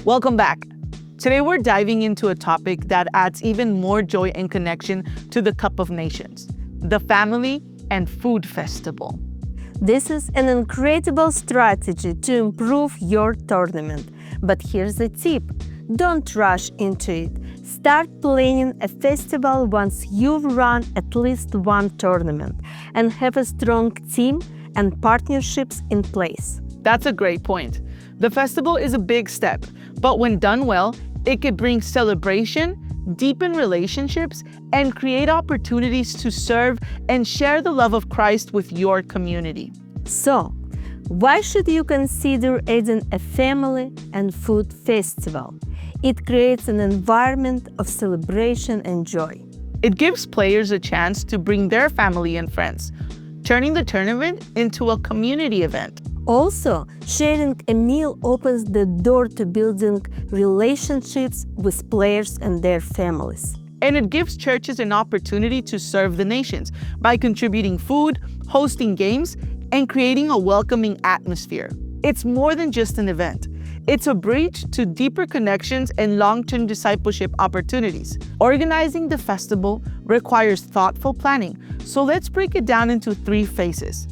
Welcome back. Today we're diving into a topic that adds even more joy and connection to the Cup of Nations, the Family and Food Festival. This is an incredible strategy to improve your tournament. But here's a tip. Don't rush into it. Start planning a festival once you've run at least one tournament and have a strong team and partnerships in place. That's a great point. The festival is a big step, but when done well, it could bring celebration, deepen relationships, and create opportunities to serve and share the love of Christ with your community. So, why should you consider adding a family and food festival? It creates an environment of celebration and joy. It gives players a chance to bring their family and friends, turning the tournament into a community event. Also, sharing a meal opens the door to building relationships with players and their families. And it gives churches an opportunity to serve the nations by contributing food, hosting games, and creating a welcoming atmosphere. It's more than just an event. It's a bridge to deeper connections and long-term discipleship opportunities. Organizing the festival requires thoughtful planning, so let's break it down into 3 phases: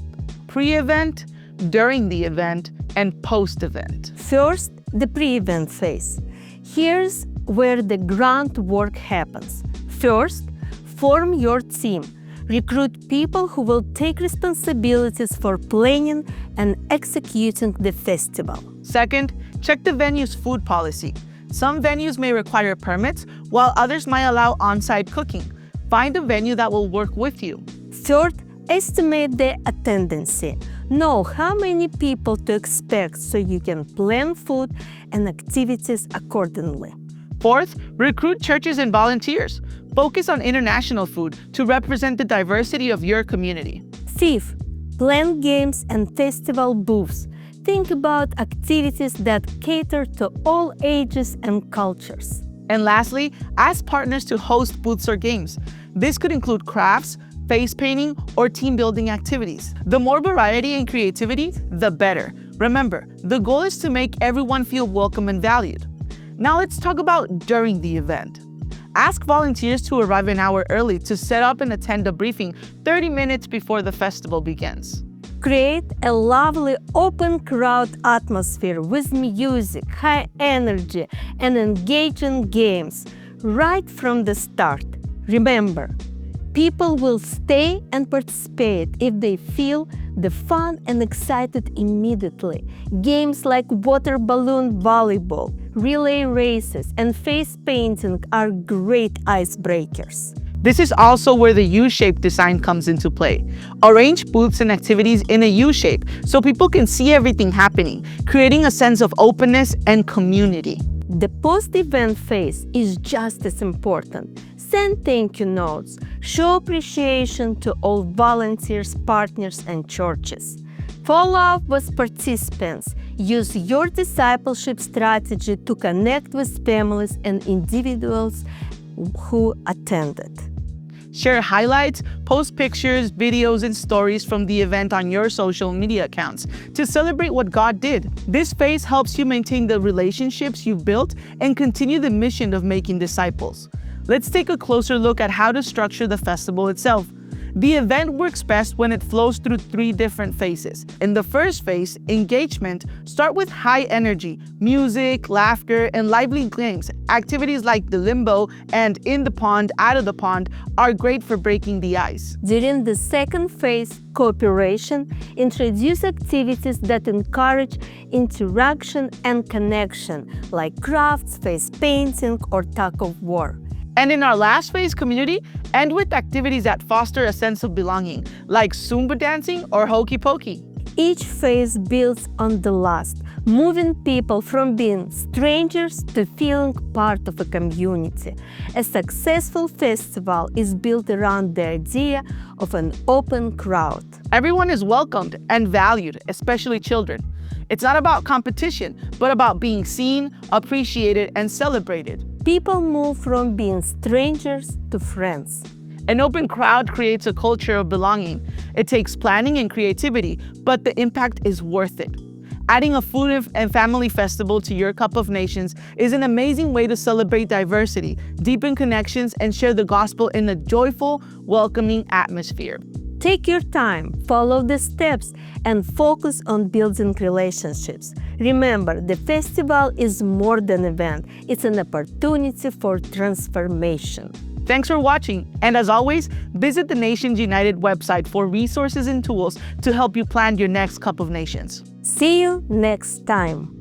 pre-event, during the event, and post-event. First, the pre-event phase. Here's where the groundwork happens. First, form your team. Recruit people who will take responsibilities for planning and executing the festival. Second, check the venue's food policy. Some venues may require permits, while others might allow on-site cooking. Find a venue that will work with you. Third, estimate the attendance. Know how many people to expect so you can plan food and activities accordingly. Fourth, recruit churches and volunteers. Focus on international food to represent the diversity of your community. Fifth, plan games and festival booths. Think about activities that cater to all ages and cultures. And lastly, ask partners to host booths or games. This could include crafts, face painting, or team building activities. The more variety and creativity, the better. Remember, the goal is to make everyone feel welcome and valued. Now let's talk about during the event. Ask volunteers to arrive an hour early to set up and attend a briefing 30 minutes before the festival begins. Create a lovely open crowd atmosphere with music, high energy, and engaging games right from the start. Remember, people will stay and participate if they feel the fun and excited immediately. Games like water balloon volleyball, relay races, and face painting are great icebreakers. This is also where the U-shaped design comes into play. Arrange booths and activities in a U-shape so people can see everything happening, creating a sense of openness and community. The post-event phase is just as important. Send thank you notes. Show appreciation to all volunteers, partners, and churches. Follow up with participants. Use your discipleship strategy to connect with families and individuals who attended. Share highlights, post pictures, videos, and stories from the event on your social media accounts to celebrate what God did. This phase helps you maintain the relationships you've built and continue the mission of making disciples. Let's take a closer look at how to structure the festival itself. The event works best when it flows through 3 different phases. In the first phase, engagement, start with high energy, music, laughter, and lively games. Activities like the limbo and in the pond, out of the pond are great for breaking the ice. During the second phase, cooperation, introduce activities that encourage interaction and connection, like crafts, face painting, or tug of war. And in our last phase, community, end with activities that foster a sense of belonging, like Zumba dancing or hokey pokey. Each phase builds on the last, moving people from being strangers to feeling part of a community. A successful festival is built around the idea of an open crowd. Everyone is welcomed and valued, especially children. It's not about competition, but about being seen, appreciated, and celebrated. People move from being strangers to friends. An open crowd creates a culture of belonging. It takes planning and creativity, but the impact is worth it. Adding a food and family festival to your Cup of Nations is an amazing way to celebrate diversity, deepen connections, and share the gospel in a joyful, welcoming atmosphere. Take your time, follow the steps, and focus on building relationships. Remember, the festival is more than an event, it's an opportunity for transformation. Thanks for watching, and as always, visit the Nations United website for resources and tools to help you plan your next Cup of Nations. See you next time.